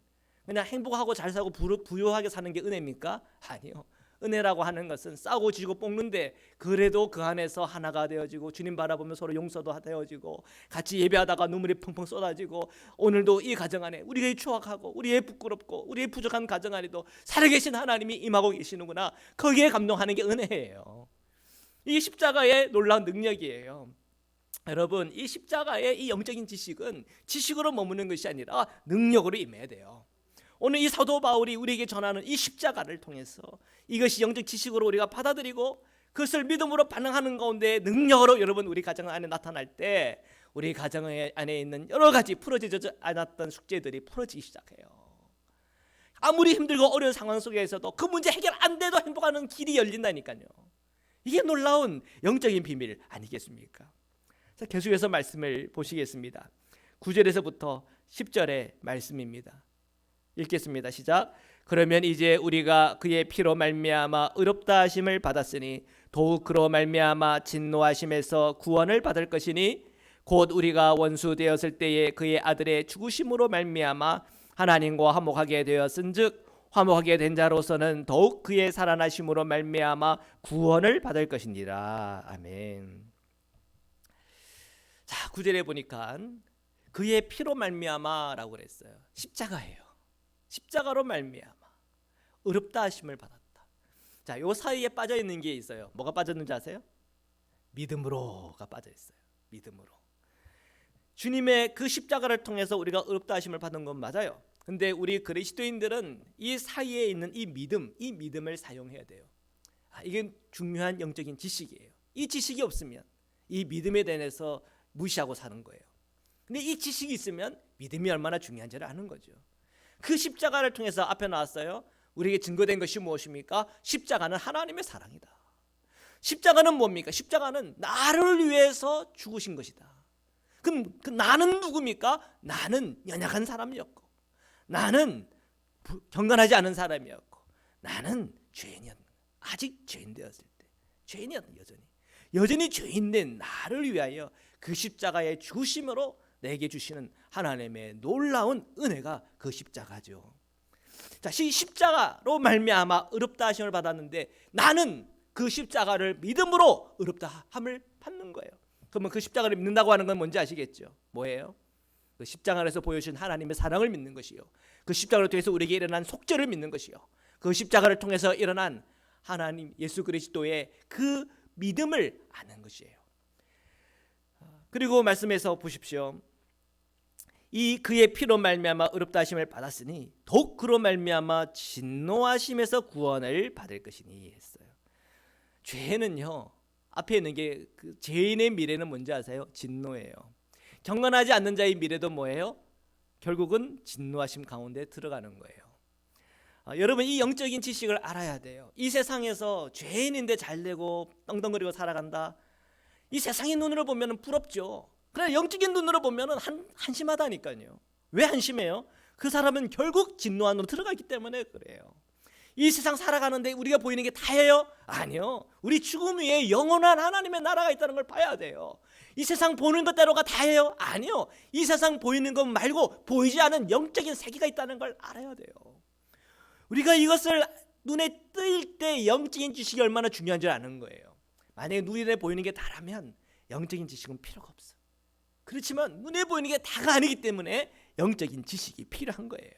[SPEAKER 1] 그냥 행복하고 잘 살고 부유하게 사는 게 은혜입니까? 아니요. 은혜라고 하는 것은 싸우고 지고 볶는데 그래도 그 안에서 하나가 되어지고 주님 바라보며 서로 용서도 되어지고 같이 예배하다가 눈물이 펑펑 쏟아지고 오늘도 이 가정 안에 우리의 추억하고 우리의 부끄럽고 우리의 부족한 가정 안에도 살아계신 하나님이 임하고 계시는구나, 거기에 감동하는 게 은혜예요. 이게 십자가의 놀라운 능력이에요. 여러분, 이 십자가의 이 영적인 지식은 지식으로 머무는 것이 아니라 능력으로 임해야 돼요. 오늘 이 사도 바울이 우리에게 전하는 이 십자가를 통해서 이것이 영적 지식으로 우리가 받아들이고 그것을 믿음으로 반응하는 가운데 능력으로 여러분 우리 가정 안에 나타날 때 우리 가정 안에 있는 여러 가지 풀어지지 않았던 숙제들이 풀어지기 시작해요. 아무리 힘들고 어려운 상황 속에서도 그 문제 해결 안 돼도 행복하는 길이 열린다니까요. 이게 놀라운 영적인 비밀 아니겠습니까? 자, 계속해서 말씀을 보시겠습니다. 9절에서부터 10절의 말씀입니다. 읽겠습니다. 시작. 그러면 이제 우리가 그의 피로 말미암아 의롭다 하심을 받았으니 더욱 그로 말미암아 진노하심에서 구원을 받을 것이니 곧 우리가 원수 되었을 때에 그의 아들의 죽으심으로 말미암아 하나님과 화목하게 되었은즉 화목하게 된 자로서는 더욱 그의 살아나심으로 말미암아 구원을 받을 것이니라. 아멘. 자, 9절에 보니까 그의 피로 말미암아라고 그랬어요. 십자가예요. 십자가로 말미암아 의롭다 하심을 받았다. 자, 요 사이에 빠져 있는 게 있어요. 뭐가 빠졌는지 아세요? 믿음으로가 빠져 있어요. 믿음으로. 주님의 그 십자가를 통해서 우리가 의롭다 하심을 받은 건 맞아요. 근데 우리 그리스도인들은 이 사이에 있는 이 믿음을 사용해야 돼요. 이게 중요한 영적인 지식이에요. 이 지식이 없으면 이 믿음에 대해서 무시하고 사는 거예요. 근데 이 지식이 있으면 믿음이 얼마나 중요한지를 아는 거죠. 그 십자가를 통해서 앞에 나왔어요. 우리에게 증거된 것이 무엇입니까? 십자가는 하나님의 사랑이다. 십자가는 뭡니까? 십자가는 나를 위해서 죽으신 것이다. 그럼 그 나는 누굽니까? 나는 연약한 사람이었고 나는 경건하지 않은 사람이었고 나는 죄인이었는 거예요. 아직 죄인 되었을 때 죄인이었는 여전히 죄인된 나를 위하여 그 십자가의 죽으심으로 내게 주시는 하나님의 놀라운 은혜가 그 십자가죠. 자, 십자가로 말미암아 의롭다 하심을 받았는데 나는 그 십자가를 믿음으로 의롭다 함을 받는 거예요. 그러면 그 십자가를 믿는다고 하는 건 뭔지 아시겠죠? 뭐예요? 그 십자가에서 보여주신 하나님의 사랑을 믿는 것이요, 그 십자가를 통해서 우리에게 일어난 속죄를 믿는 것이요, 그 십자가를 통해서 일어난 하나님 예수 그리스도의 그 믿음을 아는 것이에요. 그리고 말씀에서 보십시오. 이 그의 피로 말미암아 의롭다 하심을 받았으니 더욱 그로 말미암아 진노하심에서 구원을 받을 것이니 했어요. 죄는요, 앞에 있는 게 그 죄인의 미래는 뭔지 아세요? 진노예요. 경건하지 않는 자의 미래도 뭐예요? 결국은 진노하심 가운데 들어가는 거예요. 여러분, 이 영적인 지식을 알아야 돼요. 이 세상에서 죄인인데 잘되고 떵떵거리고 살아간다, 이 세상의 눈으로 보면 부럽죠. 그러나 영적인 눈으로 보면 한심하다니까요. 왜 한심해요? 그 사람은 결국 진노 안으로 들어가기 때문에 그래요. 이 세상 살아가는데 우리가 보이는 게 다예요? 아니요. 우리 죽음 위에 영원한 하나님의 나라가 있다는 걸 봐야 돼요. 이 세상 보는 것대로가 다예요? 아니요. 이 세상 보이는 것 말고 보이지 않은 영적인 세계가 있다는 걸 알아야 돼요. 우리가 이것을 눈에 뜰 때 영적인 지식이 얼마나 중요한지 아는 거예요. 만약에 눈에 보이는 게 다라면 영적인 지식은 필요가 없어. 그렇지만 눈에 보이는 게 다가 아니기 때문에 영적인 지식이 필요한 거예요.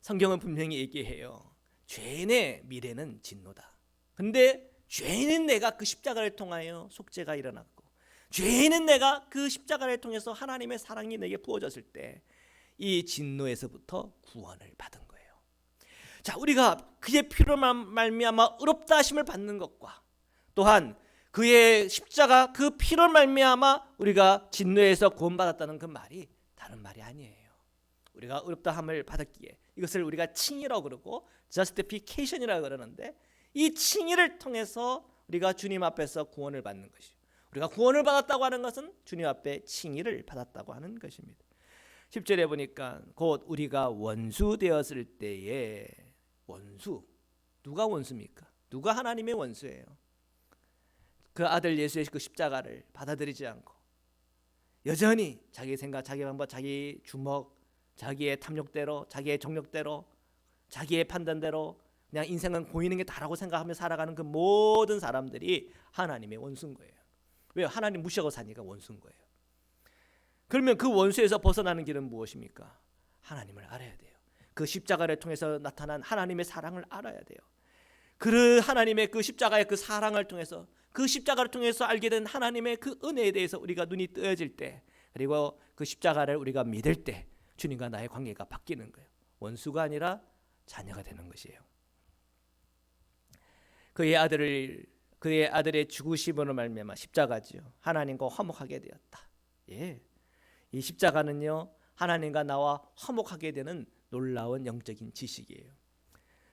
[SPEAKER 1] 성경은 분명히 얘기해요. 죄인의 미래는 진노다. 근데 죄인은 내가 그 십자가를 통하여 속죄가 일어났고, 죄인은 내가 그 십자가를 통해서 하나님의 사랑이 내게 부어졌을 때 이 진노에서부터 구원을 받은 거예요. 자, 우리가 그의 피로 말미암아 의롭다 하심을 받는 것과 또한 그의 십자가 그 피로 말미암아 우리가 진노에서 구원받았다는 그 말이 다른 말이 아니에요. 우리가 의롭다함을 받았기에 이것을 우리가 칭의라고 그러고 justification이라고 그러는데, 이 칭의를 통해서 우리가 주님 앞에서 구원을 받는 것이죠. 우리가 구원을 받았다고 하는 것은 주님 앞에 칭의를 받았다고 하는 것입니다. 10절에 보니까 곧 우리가 원수 되었을 때에, 원수, 누가 원수입니까? 누가 하나님의 원수예요? 그 아들 예수의 그 십자가를 받아들이지 않고 여전히 자기 생각, 자기 방법, 자기 주먹, 자기의 탐욕대로, 자기의 정욕대로, 자기의 판단대로 그냥 인생은 보이는 게 다라고 생각하며 살아가는 그 모든 사람들이 하나님의 원수인 거예요. 왜요? 하나님 무시하고 사니까 원수인 거예요. 그러면 그 원수에서 벗어나는 길은 무엇입니까? 하나님을 알아야 돼요. 그 십자가를 통해서 나타난 하나님의 사랑을 알아야 돼요. 그 하나님의 그 십자가의 그 사랑을 통해서, 그 십자가를 통해서 알게 된 하나님의 그 은혜에 대해서 우리가 눈이 뜨여질 때, 그리고 그 십자가를 우리가 믿을 때 주님과 나의 관계가 바뀌는 거예요. 원수가 아니라 자녀가 되는 것이에요. 그의 아들의 죽으심으로 말미암아 십자가지요, 하나님과 화목하게 되었다. 예, 이 십자가는요, 하나님과 나와 화목하게 되는 놀라운 영적인 지식이에요.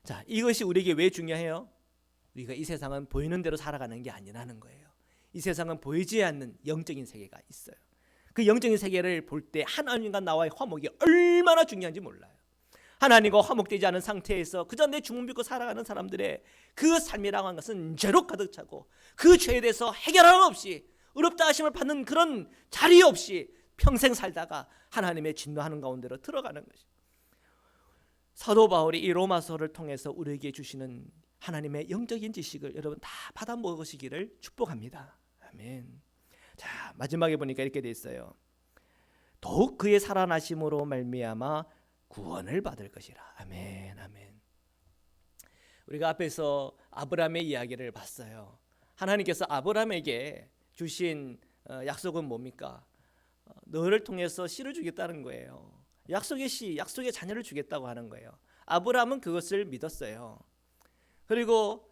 [SPEAKER 1] 자, 이것이 우리에게 왜 중요해요? 우리가 이 세상은 보이는 대로 살아가는 게 아니라는 거예요. 이 세상은 보이지 않는 영적인 세계가 있어요. 그 영적인 세계를 볼 때 하나님과 나와의 화목이 얼마나 중요한지 몰라요. 하나님과 화목되지 않은 상태에서 그저 내 주문 믿고 살아가는 사람들의 그 삶이라고 하는 것은 죄로 가득 차고, 그 죄에 대해서 해결함 없이, 의롭다 하심을 받는 그런 자리 없이 평생 살다가 하나님의 진노하는 가운데로 들어가는 것이죠. 사도 바울이 이 로마서를 통해서 우리에게 주시는 하나님의 영적인 지식을 여러분 다 받아 먹으시기를 축복합니다. 아멘. 자, 마지막에 보니까 이렇게 돼 있어요. 더욱 그의 살아나심으로 말미암아 구원을 받을 것이라. 아멘, 아멘. 우리가 앞에서 아브라함의 이야기를 봤어요. 하나님께서 아브라함에게 주신 약속은 뭡니까? 너를 통해서 씨를 주겠다는 거예요. 약속의 씨, 약속의 자녀를 주겠다고 하는 거예요. 아브라함은 그것을 믿었어요. 그리고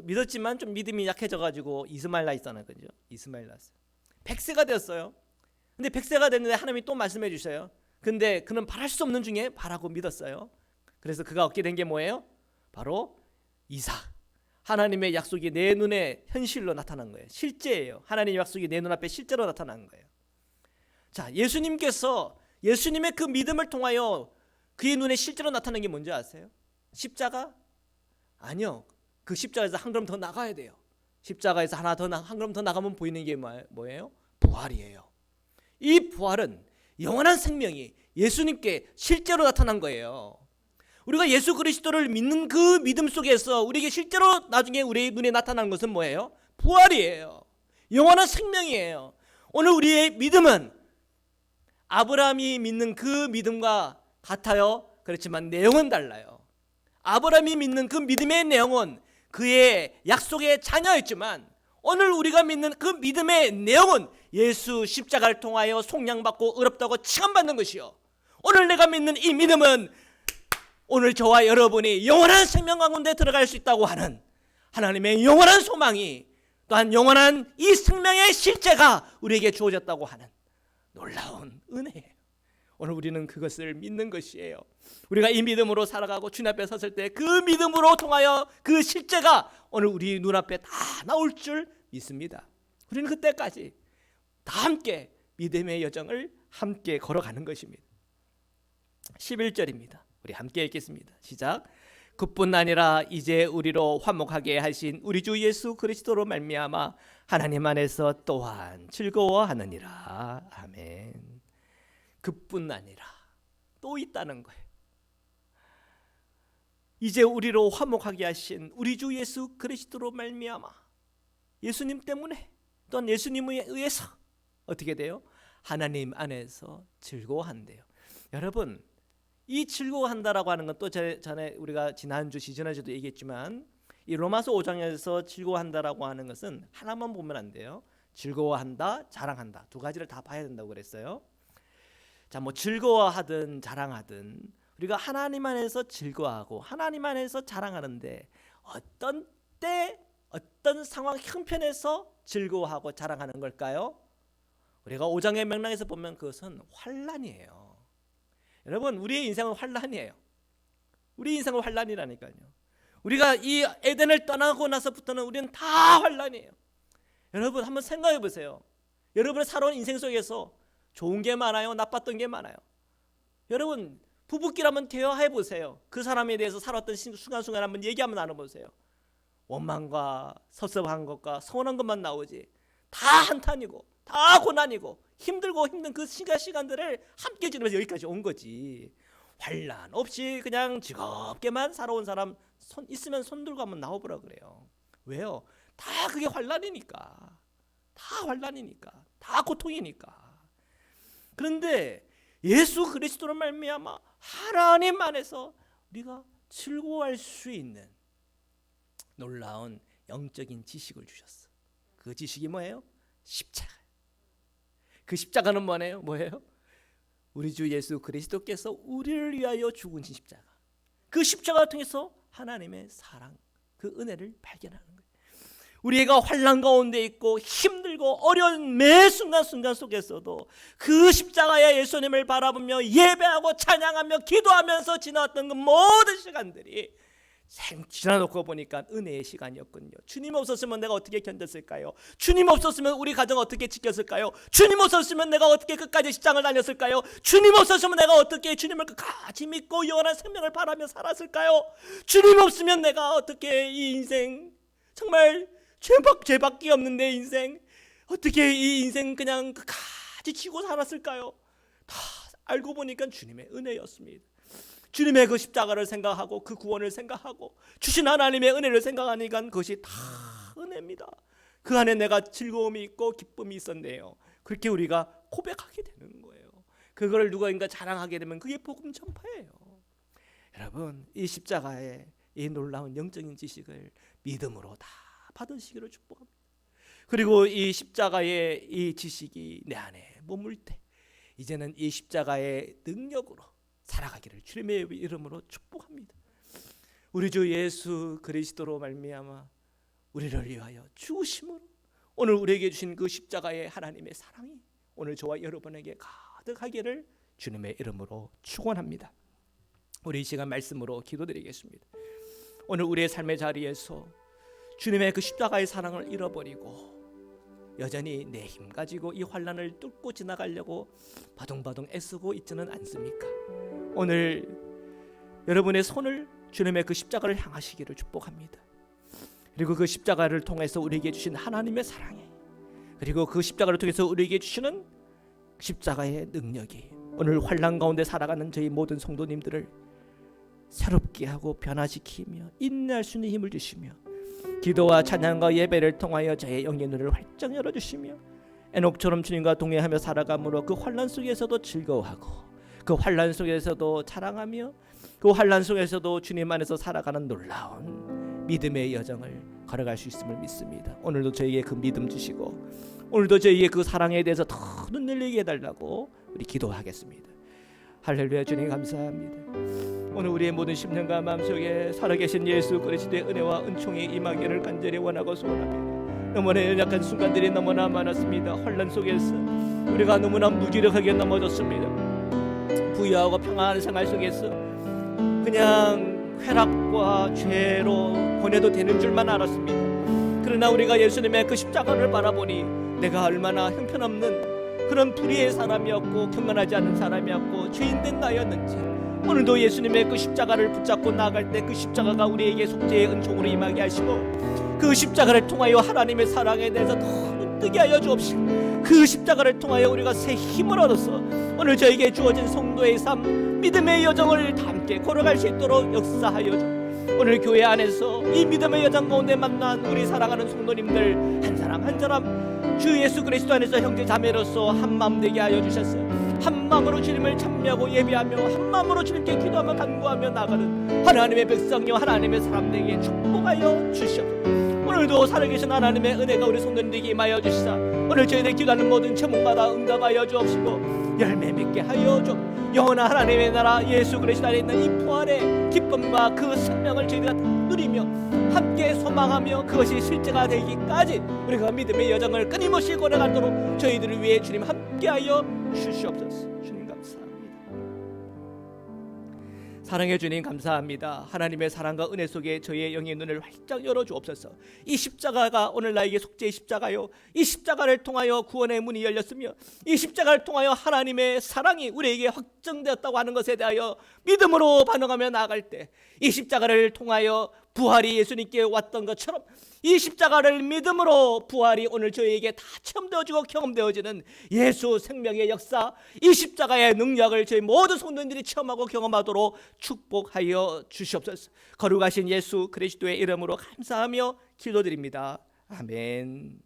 [SPEAKER 1] 믿었지만 좀 믿음이 약해져가지고 이스마엘 낳았잖아요, 그죠? 이스마엘 낳았어요. 100세가 되었어요. 근데 100세가 됐는데 하나님이 또 말씀해 주셔요. 근데 그는 바랄 수 없는 중에 바라고 믿었어요. 그래서 그가 얻게 된 게 뭐예요? 바로 이삭. 하나님의 약속이 내 눈에 현실로 나타난 거예요. 실제예요. 하나님의 약속이 내 눈앞에 실제로 나타난 거예요. 자, 예수님께서 예수님의 그 믿음을 통하여 그의 눈에 실제로 나타난 게 뭔지 아세요? 십자가? 아니요. 그 십자가에서 한 걸음 더 나가야 돼요. 십자가에서 한 걸음 더 나가면 보이는 게 뭐예요? 부활이에요. 이 부활은 영원한 생명이 예수님께 실제로 나타난 거예요. 우리가 예수 그리스도를 믿는 그 믿음 속에서 우리에게 실제로 나중에 우리의 눈에 나타난 것은 뭐예요? 부활이에요. 영원한 생명이에요. 오늘 우리의 믿음은 아브라함이 믿는 그 믿음과 같아요. 그렇지만 내용은 달라요. 아브라함이 믿는 그 믿음의 내용은 그의 약속의 자녀였지만 오늘 우리가 믿는 그 믿음의 내용은 예수 십자가를 통하여 속량받고 의롭다고 칭함받는 것이요. 오늘 내가 믿는 이 믿음은 오늘 저와 여러분이 영원한 생명 가운데 들어갈 수 있다고 하는 하나님의 영원한 소망이 또한 영원한 이 생명의 실제가 우리에게 주어졌다고 하는 놀라운 은혜예요. 오늘 우리는 그것을 믿는 것이에요. 우리가 이 믿음으로 살아가고 주님 앞에 섰을 때 그 믿음으로 통하여 그 실제가 오늘 우리 눈앞에 다 나올 줄 믿습니다. 우리는 그때까지 다 함께 믿음의 여정을 함께 걸어가는 것입니다. 11절입니다. 우리 함께 읽겠습니다. 시작. 그뿐 아니라 이제 우리로 화목하게 하신 우리 주 예수 그리스도로 말미암아 하나님 안에서 또한 즐거워하느니라. 아멘. 그뿐 아니라 또 있다는 거예요. 이제 우리로 화목하게 하신 우리 주 예수 그리스도로 말미암아 예수님 때문에 또한 예수님에 의해서 어떻게 돼요? 하나님 안에서 즐거워한대요. 여러분, 이 즐거워한다라고 하는 건 또 전에 우리가 지난주도 얘기했지만 이 로마서 5장에서 즐거워한다라고 하는 것은 하나만 보면 안 돼요. 즐거워한다, 자랑한다 두 가지를 다 봐야 된다고 그랬어요. 자, 뭐 즐거워하든 자랑하든 우리가 하나님 안에서 즐거워하고 하나님 안에서 자랑하는데 어떤 때 어떤 상황 형편에서 즐거워하고 자랑하는 걸까요? 우리가 5장의 맥락에서 보면 그것은 환난이에요. 여러분, 우리의 인생은 환난이에요. 우리 인생은 환난이라니까요. 우리가 이 에덴을 떠나고 나서부터는 우리는 다 환난이에요. 여러분 한번 생각해 보세요. 여러분의 살아온 인생 속에서 좋은 게 많아요? 나빴던 게 많아요? 여러분 부부끼리 한번 대화해 보세요. 그 사람에 대해서 살았던 순간순간 한번 얘기 한번 나눠보세요. 원망과 섭섭한 것과 서운한 것만 나오지 다 한탄이고 다 고난이고 힘들고 힘든 그 시간들을 함께 지내면서 여기까지 온 거지. 환난 없이 그냥 즐겁게만 살아온 사람 있으면 손 들고 한번 나와보라 그래요. 왜요? 다 그게 환난이니까. 다 환난이니까. 다 고통이니까. 그런데 예수 그리스도로 말미암아 하나님 안에서 우리가 즐거워할 수 있는 놀라운 영적인 지식을 주셨어. 그 지식이 뭐예요? 십자가. 그 십자가는 뭐예요? 우리 주 예수 그리스도께서 우리를 위하여 죽으신 십자가. 그 십자가를 통해서 하나님의 사랑, 그 은혜를 발견하는 거예요. 우리가 환난 가운데 있고 힘들고 어려운 매 순간순간 속에서도 그 십자가의 예수님을 바라보며 예배하고 찬양하며 기도하면서 지나왔던 그 모든 시간들이 지나놓고 보니까 은혜의 시간이었군요. 주님 없었으면 내가 어떻게 견뎠을까요? 주님 없었으면 우리 가정 어떻게 지켰을까요? 주님 없었으면 내가 어떻게 끝까지 직장을 다녔을까요? 주님 없었으면 내가 어떻게 주님을 끝까지 믿고 영원한 생명을 바라며 살았을까요? 주님 없으면 내가 어떻게 이 인생 정말 죄밖에 없는 내 인생 어떻게 이 인생 그냥 끝까지 지고 살았을까요? 다 알고 보니까 주님의 은혜였습니다. 주님의 그 십자가를 생각하고 그 구원을 생각하고 주신 하나님의 은혜를 생각하니까 그것이 다 은혜입니다. 그 안에 내가 즐거움이 있고 기쁨이 있었네요. 그렇게 우리가 고백하게 되는 거예요. 그걸 누가인가 자랑하게 되면 그게 복음 전파예요. 여러분, 이 십자가의 이 놀라운 영적인 지식을 믿음으로 다 받으시기를 축복합니다. 그리고 이 십자가의 이 지식이 내 안에 머물 때 이제는 이 십자가의 능력으로 살아가기를 주님의 이름으로 축복합니다. 우리 주 예수 그리스도로 말미암아 우리를 위하여 죽으심으로 오늘 우리에게 주신 그 십자가의 하나님의 사랑이 오늘 저와 여러분에게 가득하기를 주님의 이름으로 축원합니다. 우리 이 시간 말씀으로 기도드리겠습니다. 오늘 우리의 삶의 자리에서 주님의 그 십자가의 사랑을 잃어버리고 여전히 내 힘 가지고 이 환난을 뚫고 지나가려고 바둥바둥 애쓰고 있지는 않습니까? 오늘 여러분의 손을 주님의 그 십자가를 향하시기를 축복합니다. 그리고 그 십자가를 통해서 우리에게 주신 하나님의 사랑이, 그리고 그 십자가를 통해서 우리에게 주시는 십자가의 능력이 오늘 환난 가운데 살아가는 저희 모든 성도님들을 새롭게 하고 변화시키며 인내할 수 있는 힘을 주시며, 기도와 찬양과 예배를 통하여 저의 영의 눈을 활짝 열어주시며, 에녹처럼 주님과 동행하며 살아감으로 그 환난 속에서도 즐거워하고, 그 환난 속에서도 자랑하며, 그 환난 속에서도 주님 안에서 살아가는 놀라운 믿음의 여정을 걸어갈 수 있음을 믿습니다. 오늘도 저에게 그 믿음 주시고, 오늘도 저에게 그 사랑에 대해서 더 눈늘리게 해달라고 우리 기도하겠습니다. 할렐루야. 주님 감사합니다. 오늘 우리의 모든 심령과 마음속에 살아계신 예수 그리스도의 은혜와 은총이 임하기를 간절히 원하고 소원합니다. 너무나 연약한 순간들이 너무나 많았습니다. 환난 속에서 우리가 너무나 무기력하게 넘어졌습니다. 부유하고 평안한 생활 속에서 그냥 쾌락과 죄로 보내도 되는 줄만 알았습니다. 그러나 우리가 예수님의 그 십자가를 바라보니 내가 얼마나 형편없는 그런 불의의 사람이었고 경건하지 않은 사람이었고 죄인된 나였는지, 오늘도 예수님의 그 십자가를 붙잡고 나아갈 때 그 십자가가 우리에게 속죄의 은총으로 임하게 하시고, 그 십자가를 통하여 하나님의 사랑에 대해서 더 눈뜨게 하여 주옵시고, 그 십자가를 통하여 우리가 새 힘을 얻어서 오늘 저에게 주어진 성도의 삶, 믿음의 여정을 다 함께 걸어갈 수 있도록 역사하여 주옵시고, 오늘 교회 안에서 이 믿음의 여정 가운데 만난 우리 사랑하는 성도님들 한 사람 한 사람 주 예수 그리스도 안에서 형제 자매로서 한 마음 되게 하여 주셨어요. 한 마음으로 주님을 찬미하고 예배하며 한 마음으로 주님께 기도하며 간구하며 나가는 하나님의 백성이요 하나님의 사람들에게 축복하여 주시옵소서. 오늘도 살아계신 하나님의 은혜가 우리 성도님들에게 임하여 주시사 오늘 저희들 기도하는 모든 제목마다 응답하여 주옵시고 열매 맺게 하여 주옵소서. 영원한 하나님의 나라 예수 그리스도 안에 있는 이 부활의 기쁨과 그 생명을 저희가 누리며 함께 소망하며 그것이 실제가 되기까지 우리가 믿음의 여정을 끊임없이 걸어가도록 저희들을 위해 주님 함께하여 주시옵소서. 주님 감사합니다. 사랑해 주님 감사합니다. 하나님의 사랑과 은혜 속에 저희의 영의 눈을 활짝 열어 주옵소서. 이 십자가가 오늘 나에게 속죄의 십자가요, 이 십자가를 통하여 구원의 문이 열렸으며 이 십자가를 통하여 하나님의 사랑이 우리에게 확정되었다고 하는 것에 대하여 믿음으로 반응하며 나아갈 때 이 십자가를 통하여 부활이 예수님께 왔던 것처럼 이 십자가를 믿음으로 부활이 오늘 저희에게 다 체험되어지고 경험되어지는 예수 생명의 역사, 이 십자가의 능력을 저희 모든 성도님들이 체험하고 경험하도록 축복하여 주시옵소서. 거룩하신 예수 그리스도의 이름으로 감사하며 기도드립니다. 아멘.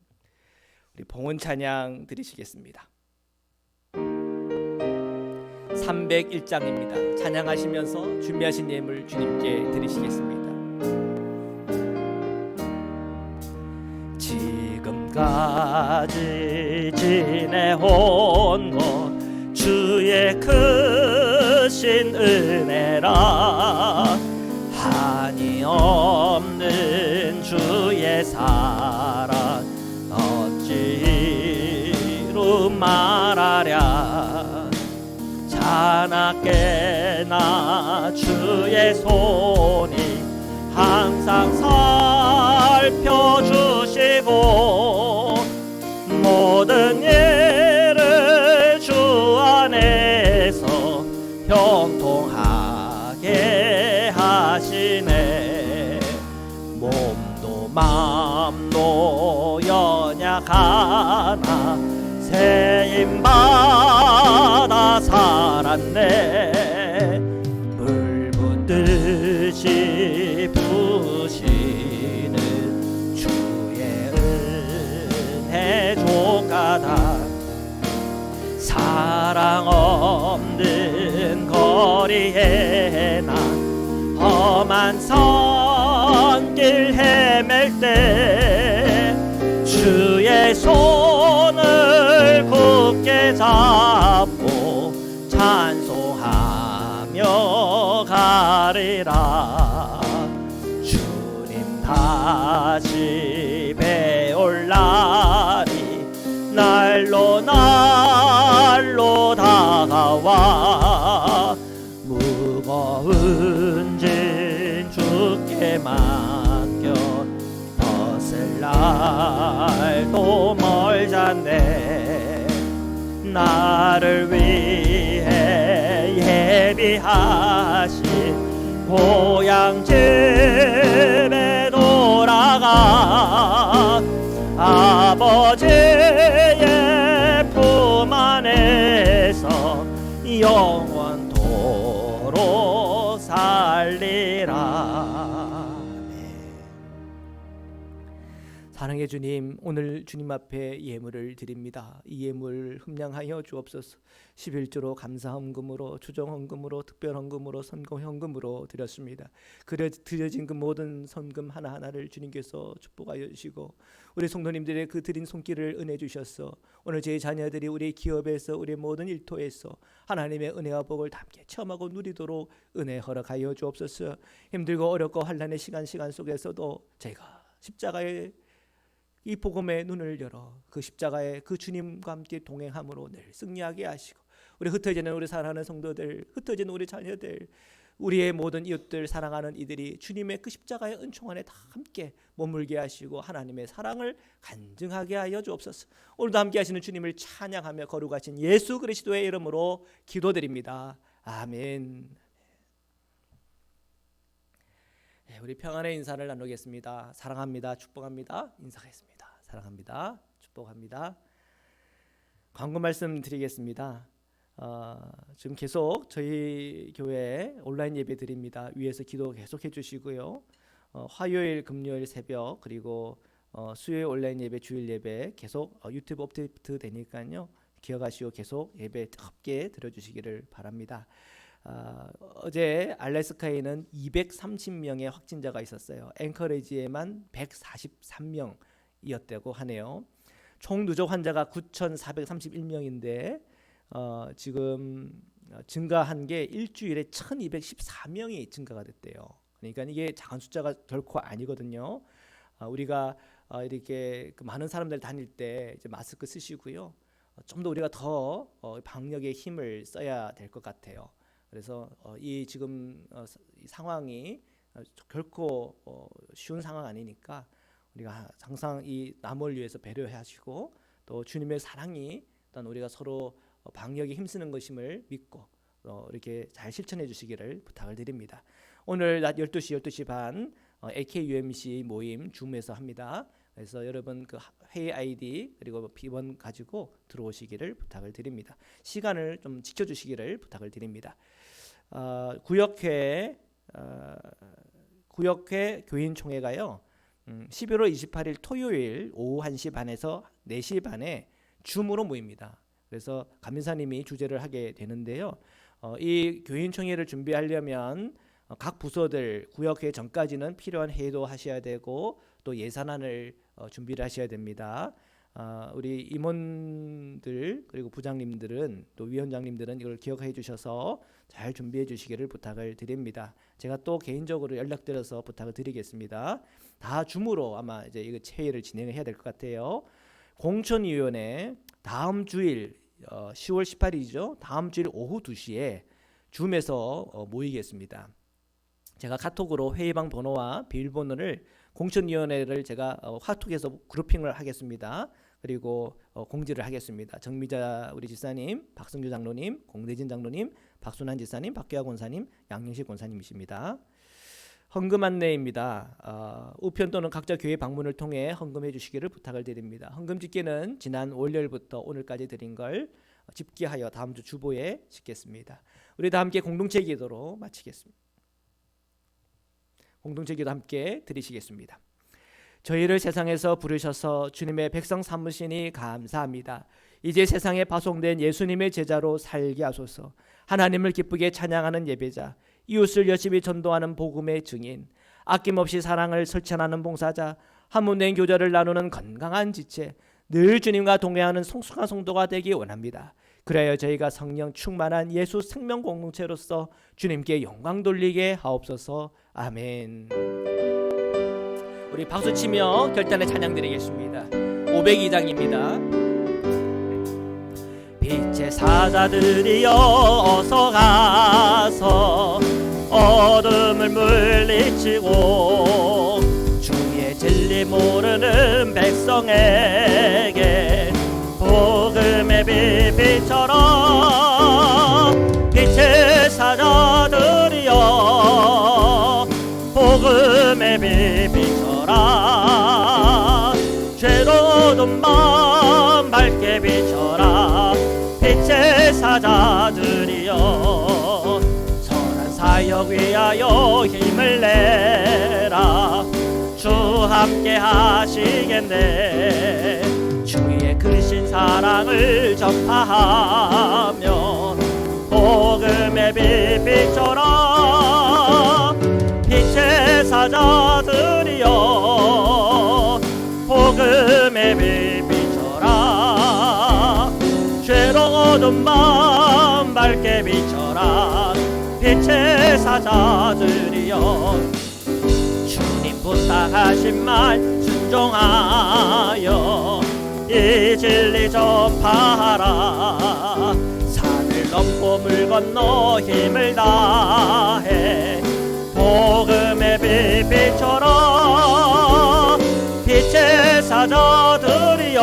[SPEAKER 1] 우리 봉헌 찬양 드리시겠습니다. 301장입니다. 찬양하시면서 준비하신 예물 주님께 드리시겠습니다.
[SPEAKER 2] 지금까지 지내온 것 주의 크신 은혜라, 한이 없는 주의 사랑 어찌로 말하랴. 자나깨나 주의 손이 항상 살펴주시고 모든 일을 주 안에서 형통하게 하시네. 몸도 마음도 연약하나 세임받아 살았네. 물 붓듯이 부시는 주의 은혜 조가다. 사랑 없는 거리에 난 험한 선길 헤맬 때 주의 손을 굳게 잡고 찬송하며 가리라. 주님 다시 배올 날이 날로 날로 다가와 무거운 짐 주께 맡겨 벗을 날도 멀지 나를 위해 예비하신 고향 집에 돌아가 아버지의 품 안에서 영원토록 살리라.
[SPEAKER 1] 사랑의 주님, 오늘 주님 앞에 예물을 드립니다. 이 예물 흠량하여 주옵소서. 11조로 감사헌금으로, 추정헌금으로, 특별헌금으로, 선거헌금으로 드렸습니다. 드려진 그 모든 헌금 하나하나를 주님께서 축복하여 주시고 우리 성도님들의 그 드린 손길을 은혜 주셔서 오늘 저희 자녀들이 우리 기업에서 우리 모든 일터에서 하나님의 은혜와 복을 함께 체험하고 누리도록 은혜 허락하여 주옵소서. 힘들고 어렵고 환난의 시간 속에서도 제가 십자가의 이 복음의 눈을 열어 그 십자가의 그 주님과 함께 동행함으로 늘 승리하게 하시고 우리 흩어지는 우리 사랑하는 성도들, 흩어지는 우리 자녀들, 우리의 모든 이웃들, 사랑하는 이들이 주님의 그 십자가의 은총 안에 다 함께 머물게 하시고 하나님의 사랑을 간증하게 하여 주옵소서. 오늘도 함께 하시는 주님을 찬양하며 거룩하신 예수 그리스도의 이름으로 기도드립니다. 아멘. 우리 평안의 인사를 나누겠습니다. 사랑합니다. 축복합니다. 인사하겠습니다. 사랑합니다. 축복합니다. 광고 말씀 드리겠습니다. 지금 계속 저희 교회 온라인 예배 드립니다. 위에서 기도 계속 해주시고요. 화요일, 금요일 새벽 그리고 수요일 온라인 예배, 주일 예배 계속 유튜브 업데이트 되니까요. 기억하시고 계속 예배 함께 드려주시기를 바랍니다. 어제 알래스카에는 230명의 확진자가 있었어요. 앵커리지에만 143명이었다고 하네요. 총 누적 환자가 9,431명인데 지금 증가한 게 일주일에 1,214명이 증가가 됐대요. 그러니까 이게 작은 숫자가 결코 아니거든요. 우리가 이렇게 많은 사람들 다닐 때 이제 마스크 쓰시고요. 좀 더 우리가 더 방역에 힘을 써야 될 것 같아요. 그래서 이 지금 이 상황이 결코 쉬운 상황 아니니까 우리가 항상 이 남을 위해서 배려하시고 또 주님의 사랑이 일단 우리가 서로 방역에 힘쓰는 것임을 믿고 이렇게 잘 실천해 주시기를 부탁을 드립니다. 오늘 낮 12시, 12시 반 AKUMC 모임 줌에서 합니다. 그래서 여러분 그 회의 아이디 그리고 비번 가지고 들어오시기를 부탁을 드립니다. 시간을 좀 지켜주시기를 부탁을 드립니다. 구역회 교인총회가요 11월 28일 토요일 오후 1시 반에서 4시 반에 줌으로 모입니다. 그래서 감인사님이 주재를 하게 되는데요. 이 교인총회를 준비하려면 각 부서들 구역회 전까지는 필요한 회의도 하셔야 되고 또 예산안을 준비를 하셔야 됩니다. 우리 임원들 그리고 부장님들은 또 위원장님들은 이걸 기억해 주셔서 잘 준비해 주시기를 부탁을 드립니다. 제가 또 개인적으로 연락드려서 부탁을 드리겠습니다. 다 줌으로 아마 이제 이거 회의를 진행해야 될 것 같아요. 공천위원회 다음 주일 10월 18일이죠. 다음 주일 오후 2시에 줌에서 모이겠습니다. 제가 카톡으로 회의방 번호와 비밀번호를 공천위원회를 제가 카톡에서 그룹핑을 하겠습니다. 그리고 공지를 하겠습니다. 정미자 우리 지사님, 박성규 장로님, 공대진 장로님, 박순환 지사님, 박규하 권사님, 양영식 권사님이십니다. 헌금 안내입니다. 우편 또는 각자 교회 방문을 통해 헌금해 주시기를 부탁을 드립니다. 헌금 집계는 지난 월요일부터 오늘까지 드린 걸 집계하여 다음 주 주보에 짓겠습니다. 우리 다 함께 공동체 기도로 마치겠습니다. 공동체 기도 함께 드리시겠습니다. 저희를 세상에서 부르셔서 주님의 백성 삼으시니 감사합니다. 이제 세상에 파송된 예수님의 제자로 살게 하소서. 하나님을 기쁘게 찬양하는 예배자, 이웃을 열심히 전도하는 복음의 증인, 아낌없이 사랑을 실천하는 봉사자, 한문된 교제를 나누는 건강한 지체, 늘 주님과 동행하는 성숙한 성도가 되기 원합니다. 그래야 저희가 성령 충만한 예수 생명 공동체로서 주님께 영광 돌리게 하옵소서. 아멘. 우리 박수치며 결단의 찬양 드리겠습니다. 502장입니다. 빛의 사자들이여 어서 가서 어둠을 물리치고 주의 진리 모르는 백성에게 복음의 빛
[SPEAKER 2] 비춰라 빛의 사자들이여 복음의 빛 비춰라 죄로운 마음 밝게 비춰라 빛의 사자들이여 선한 사역 위하여 힘을 내라 주 함께 하시겠네 주의 크신 사랑을 전파하며 복음의 빛 비춰라 빛의 사자들이여 복음의 빛 비춰라 죄로운 마음 밝게 비춰라 빛의 사자들이여 주님 부탁하신 말 순종하여 이 진리 전파하라 산을 넘고 물 건너 힘을 다해 복음의 빛 비춰라 빛의 사자들이여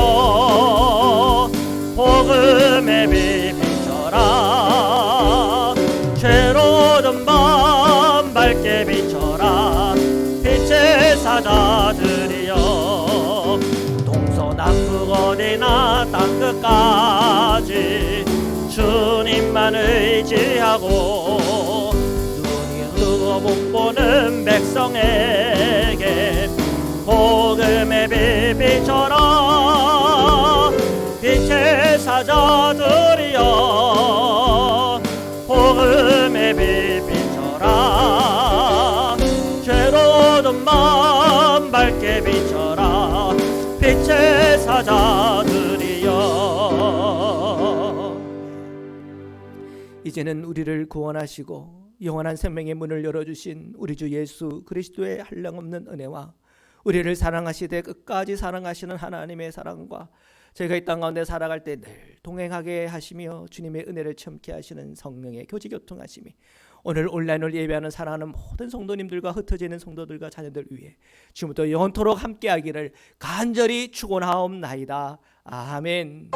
[SPEAKER 2] 복음의 빛 비춰라 죄로운 밤 밝게 비춰라 빛의 사자들이여 동서남북 어디나 땅끝까지 주님만 의지하고 눈이 뜨고 못 보는 백성에게 복음의 빛 비춰라 빛의 사자들이여 복음의 빛 비춰라 죄로운 마음 밝게 비춰라 빛의 사자들이여
[SPEAKER 1] 이제는 우리를 구원하시고 영원한 생명의 문을 열어주신 우리 주 예수 그리스도의 한량없는 은혜와 우리를 사랑하시되 끝까지 사랑하시는 하나님의 사랑과 저희가 이 땅 가운데 살아갈 때 늘 동행하게 하시며 주님의 은혜를 체험케 하시는 성령의 교제교통하심이 오늘 온라인을 예배하는 사랑하는 모든 성도님들과 흩어져 있는 성도들과 자녀들 위해 지금부터 영원토록 함께하기를 간절히 축원하옵나이다. 아멘.